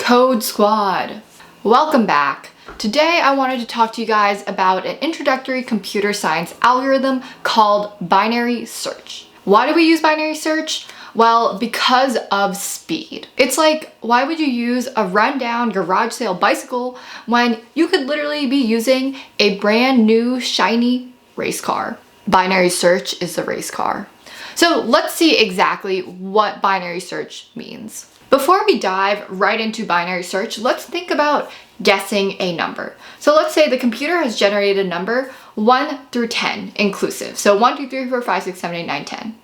Code Squad. Welcome back. Today I wanted to talk to you guys about an introductory computer science algorithm called binary search. Why do we use binary search? Well, because of speed. It's like, why would you use a rundown garage sale bicycle when you could literally be using a brand new shiny race car? Binary search is the race car. So let's see exactly what binary search means. Before we dive right into binary search, let's think about guessing a number. So let's say the computer has generated a number 1 through 10 inclusive. So 1, 2, 3, 4, 5, 6, 7, 8, 9, 10.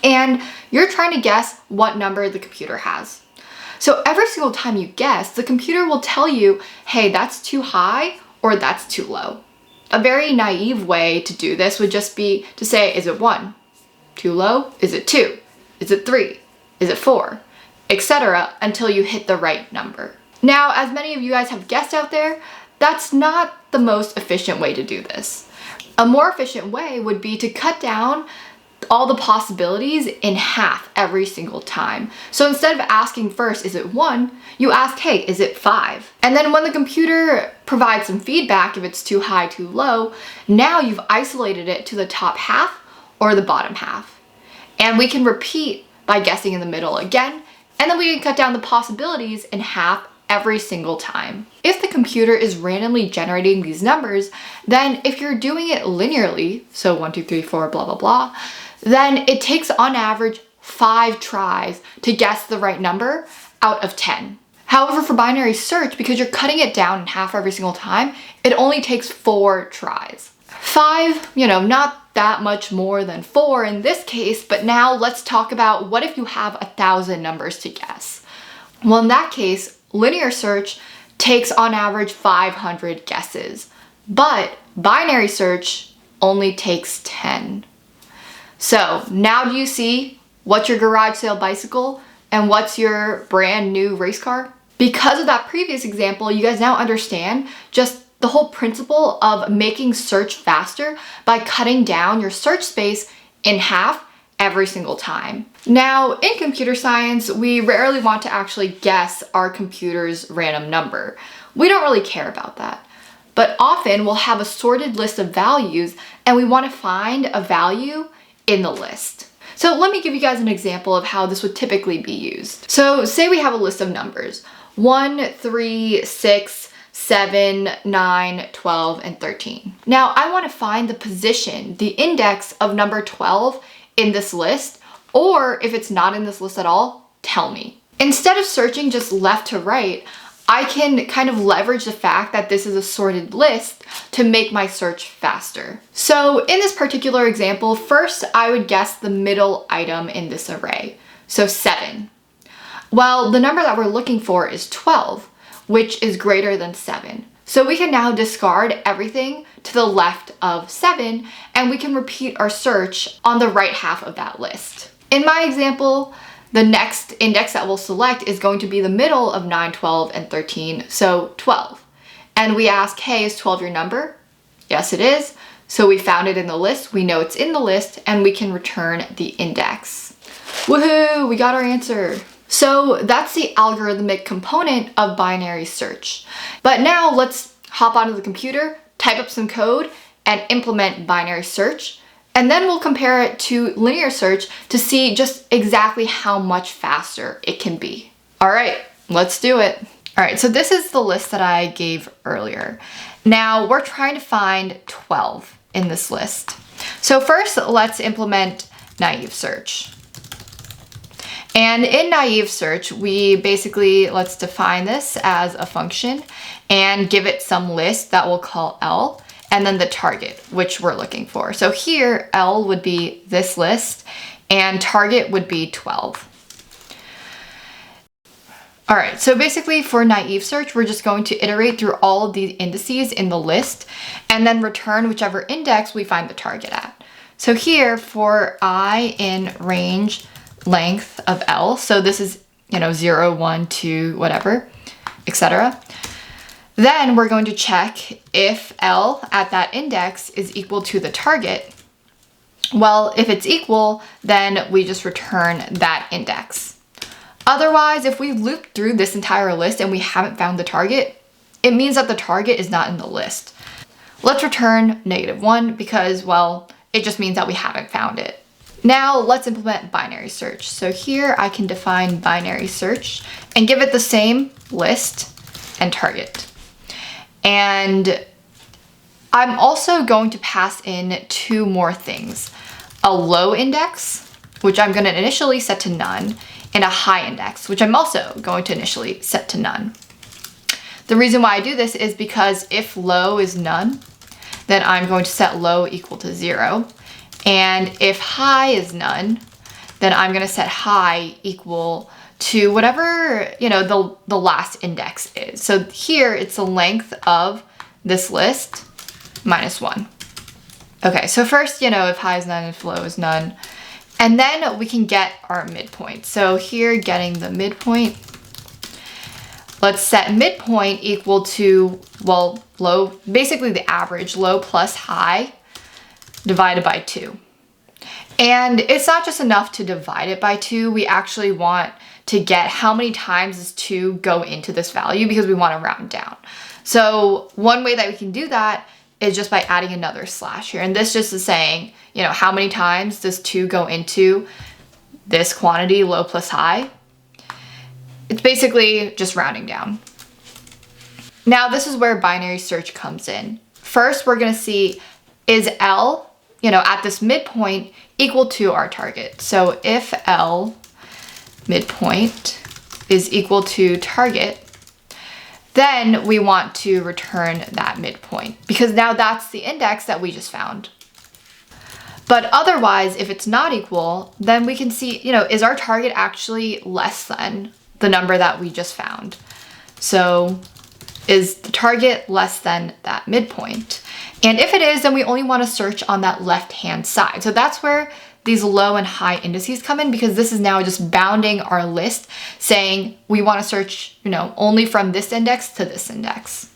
And you're trying to guess what number the computer has. So every single time you guess, the computer will tell you, hey, that's too high or that's too low. A very naive way to do this would just be to say, is it 1? Too low? Is it 2? Is it 3? Is it 4? Etc. until you hit the right number. Now, as many of you guys have guessed out there, that's not the most efficient way to do this. A more efficient way would be to cut down all the possibilities in half every single time. So instead of asking first, is it 1? You ask, hey, is it 5? And then when the computer provides some feedback, if it's too high, too low, now you've isolated it to the top half or the bottom half. And we can repeat by guessing in the middle again, and then we can cut down the possibilities in half every single time. If the computer is randomly generating these numbers, then if you're doing it linearly, so 1, 2, 3, 4, blah, blah, blah, then it takes on average 5 tries to guess the right number out of 10. However, for binary search, because you're cutting it down in half every single time, it only takes 4 tries. 5, not that much more than 4 in this case, but now let's talk about what if you have 1,000 numbers to guess? Well, in that case, linear search takes on average 500 guesses, but binary search only takes 10. So now do you see what's your garage sale bicycle and what's your brand new race car? Because of that previous example, you guys now understand just the whole principle of making search faster by cutting down your search space in half every single time. Now, in computer science, we rarely want to actually guess our computer's random number. We don't really care about that. But often we'll have a sorted list of values and we want to find a value in the list. So let me give you guys an example of how this would typically be used. So say we have a list of numbers, 1, 3, 6, 7, 9, 12, and 13. Now I want to find the position, the index of number 12 in this list, or if it's not in this list at all, tell me. Instead of searching just left to right, I can kind of leverage the fact that this is a sorted list to make my search faster. So in this particular example, first I would guess the middle item in this array, so 7. Well, the number that we're looking for is 12, which is greater than 7. So we can now discard everything to the left of 7 and we can repeat our search on the right half of that list. In my example, the next index that we'll select is going to be the middle of 9, 12, and 13, so 12. And we ask, hey, is 12 your number? Yes, it is. So we found it in the list, we know it's in the list, and we can return the index. Woohoo, we got our answer. So that's the algorithmic component of binary search. But now let's hop onto the computer, type up some code, and implement binary search. And then we'll compare it to linear search to see just exactly how much faster it can be. All right, let's do it. All right, so this is the list that I gave earlier. Now we're trying to find 12 in this list. So first, let's implement naive search. And in naive search, we basically, let's define this as a function and give it some list that we'll call L, and then the target, which we're looking for. So here, L would be this list and target would be 12. All right, so basically for naive search, we're just going to iterate through all of the indices in the list and then return whichever index we find the target at. So here for I in range length of L, so this is 0, 1, 2, whatever, etc. Then we're going to check if L at that index is equal to the target. Well, if it's equal, then we just return that index. Otherwise, if we loop through this entire list and we haven't found the target, it means that the target is not in the list. Let's return -1 because, well, it just means that we haven't found it. Now let's implement binary search. So here I can define binary search and give it the same list and target. And I'm also going to pass in 2 more things. A low index, which I'm going to initially set to none, and a high index, which I'm also going to initially set to none. The reason why I do this is because if low is none, then I'm going to set low equal to 0. And if high is none, then I'm going to set high equal to whatever, the last index is. So here it's the length of this list minus 1. Okay, so first, if high is none, if low is none, and then we can get our midpoint. So here, getting the midpoint, let's set midpoint equal to, well, low, basically the average, low plus high divided by 2. And it's not just enough to divide it by 2, we actually want to get how many times does 2 go into this value because we want to round down. So one way that we can do that is just by adding another slash here. And this just is saying, how many times does 2 go into this quantity, low plus high? It's basically just rounding down. Now this is where binary search comes in. First, we're going to see, is L, at this midpoint equal to our target? So if L midpoint is equal to target, then we want to return that midpoint because now that's the index that we just found. But otherwise, if it's not equal, then we can see, is our target actually less than the number that we just found? So is the target less than that midpoint? And if it is, then we only want to search on that left-hand side. So that's where these low and high indices come in because this is now just bounding our list saying we want to search, only from this index to this index.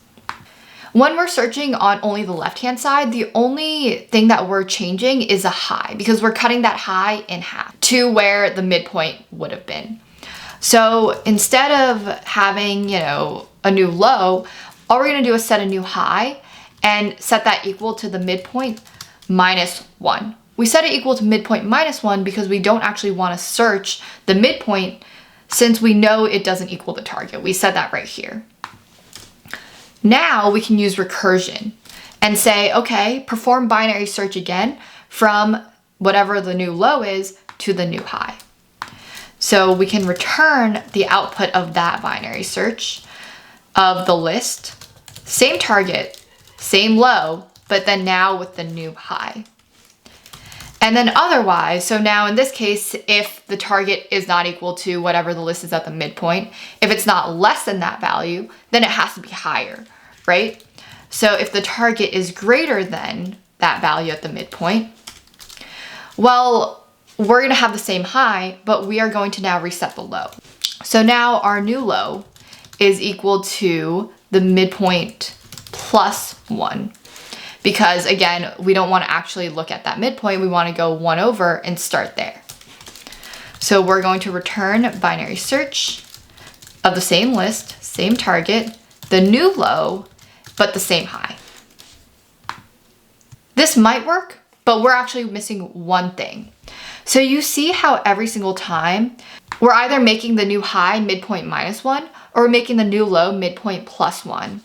When we're searching on only the left-hand side, the only thing that we're changing is a high because we're cutting that high in half to where the midpoint would have been. So instead of having, a new low, all we're going to do is set a new high and set that equal to the midpoint minus 1. We set it equal to midpoint minus 1 because we don't actually want to search the midpoint since we know it doesn't equal the target. We said that right here. Now we can use recursion and say, okay, perform binary search again from whatever the new low is to the new high. So we can return the output of that binary search of the list, same target, same low, but then now with the new high. And then otherwise, so now in this case, if the target is not equal to whatever the list is at the midpoint, if it's not less than that value, then it has to be higher, right? So if the target is greater than that value at the midpoint, well, we're gonna have the same high, but we are going to now reset the low. So now our new low is equal to the midpoint plus 1. Because again, we don't want to actually look at that midpoint. We want to go 1 over and start there. So we're going to return binary search of the same list, same target, the new low, but the same high. This might work, but we're actually missing one thing. So you see how every single time we're either making the new high midpoint minus 1 or making the new low midpoint plus 1.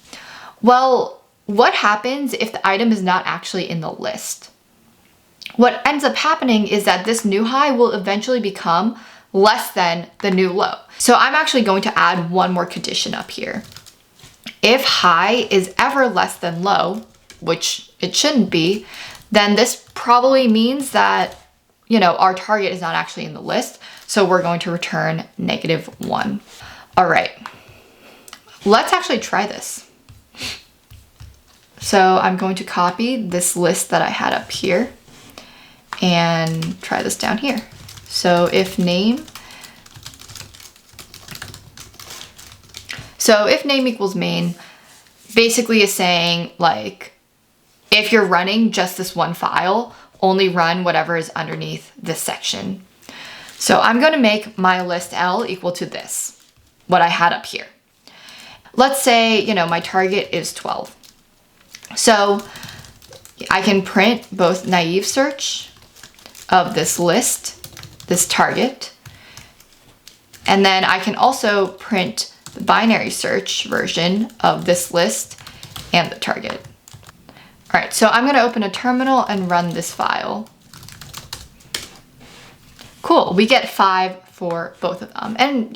Well, what happens if the item is not actually in the list? What ends up happening is that this new high will eventually become less than the new low. So I'm actually going to add one more condition up here. If high is ever less than low, which it shouldn't be, then this probably means that, our target is not actually in the list. So we're going to return -1. All right, let's actually try this. So I'm going to copy this list that I had up here and try this down here. So if name equals main, basically is saying like, if you're running just this one file, only run whatever is underneath this section. So I'm going to make my list L equal to this, what I had up here. Let's say, my target is 12. So I can print both naive search of this list, this target, and then I can also print the binary search version of this list and the target. All right, so I'm going to open a terminal and run this file. Cool, we get 5 for both of them. And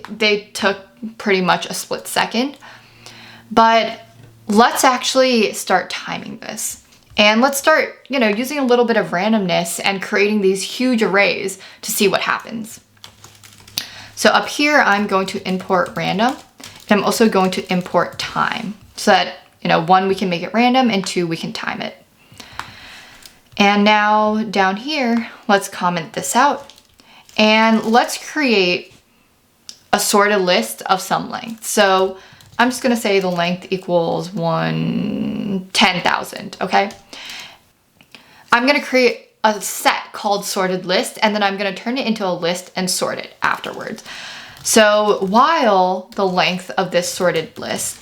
they took pretty much a split second, but let's actually start timing this. And let's start, using a little bit of randomness and creating these huge arrays to see what happens. So up here, I'm going to import random, and I'm also going to import time so that, 1, we can make it random, and 2, we can time it. And now down here, let's comment this out, and let's create a sorted list of some length. So I'm just gonna say the length equals 10,000, okay? I'm gonna create a set called sorted list, and then I'm gonna turn it into a list and sort it afterwards. So while the length of this sorted list,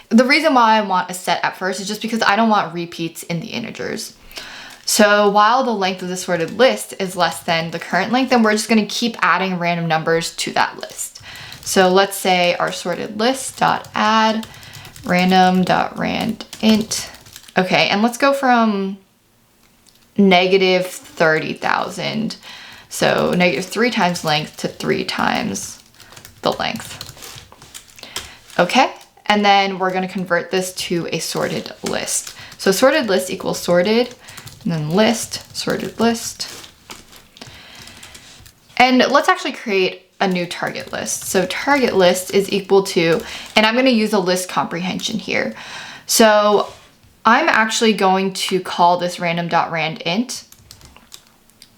the reason why I want a set at first is just because I don't want repeats in the integers. So while the length of the sorted list is less than the current length, then we're just gonna keep adding random numbers to that list. So let's say our sorted list dot add random dot rand int. Okay, and let's go from negative 30,000. So negative 3 times length to 3 times the length. Okay, and then we're gonna convert this to a sorted list. So sorted list equals sorted, and then list, sorted list. And let's actually create a new target list. So target list is equal to, and I'm gonna use a list comprehension here. So I'm actually going to call this random.randint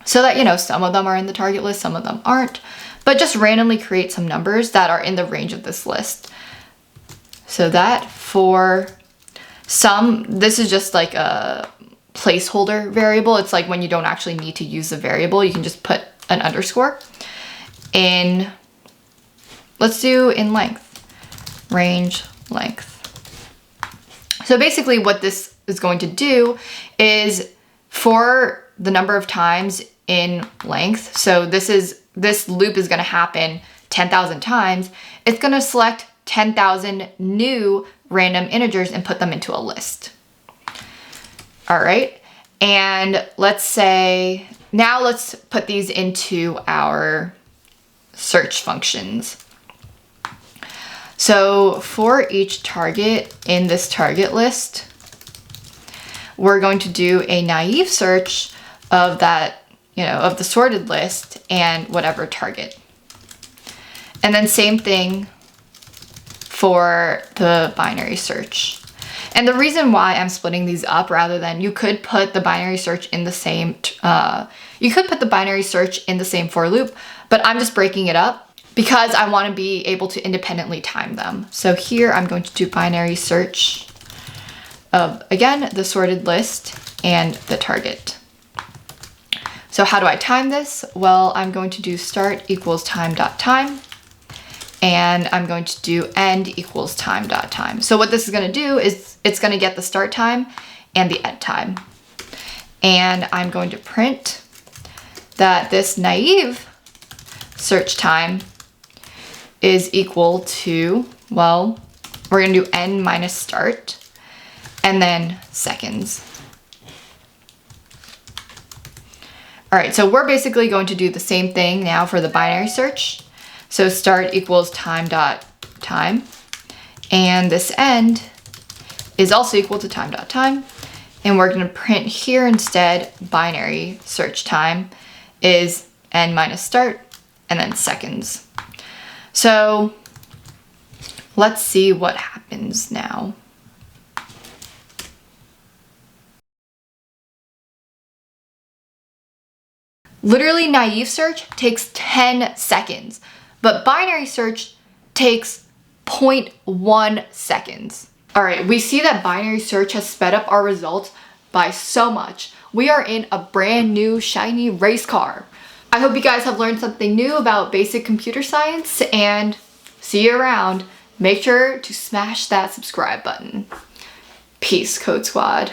so that, some of them are in the target list, some of them aren't, but just randomly create some numbers that are in the range of this list. So that for some, this is just like a placeholder variable. It's like when you don't actually need to use the variable, you can just put an underscore. Let's do in length, range length. So basically what this is going to do is for the number of times in length, so this loop is gonna happen 10,000 times, it's gonna select 10,000 new random integers and put them into a list. All right, and let's put these into our search functions. So for each target in this target list, we're going to do a naive search of that, of the sorted list and whatever target. And then same thing for the binary search. And the reason why I'm splitting these up rather than, you could put the binary search in the same, for loop, but I'm just breaking it up because I want to be able to independently time them. So here I'm going to do binary search of, again, the sorted list and the target. So how do I time this? Well, I'm going to do start equals time.time, and I'm going to do end equals time.time. So what this is going to do is it's going to get the start time and the end time. And I'm going to print that this naive search time is equal to, well, we're going to do end minus start and then seconds. All right, so we're basically going to do the same thing now for the binary search. So start equals time.time, and this end is also equal to time.time, and we're going to print here instead binary search time is end minus start and then seconds. So let's see what happens now. Literally, naive search takes 10 seconds, but binary search takes 0.1 seconds. All right, we see that binary search has sped up our results by so much. We are in a brand new shiny race car. I hope you guys have learned something new about basic computer science, and see you around. Make sure to smash that subscribe button. Peace, Code Squad.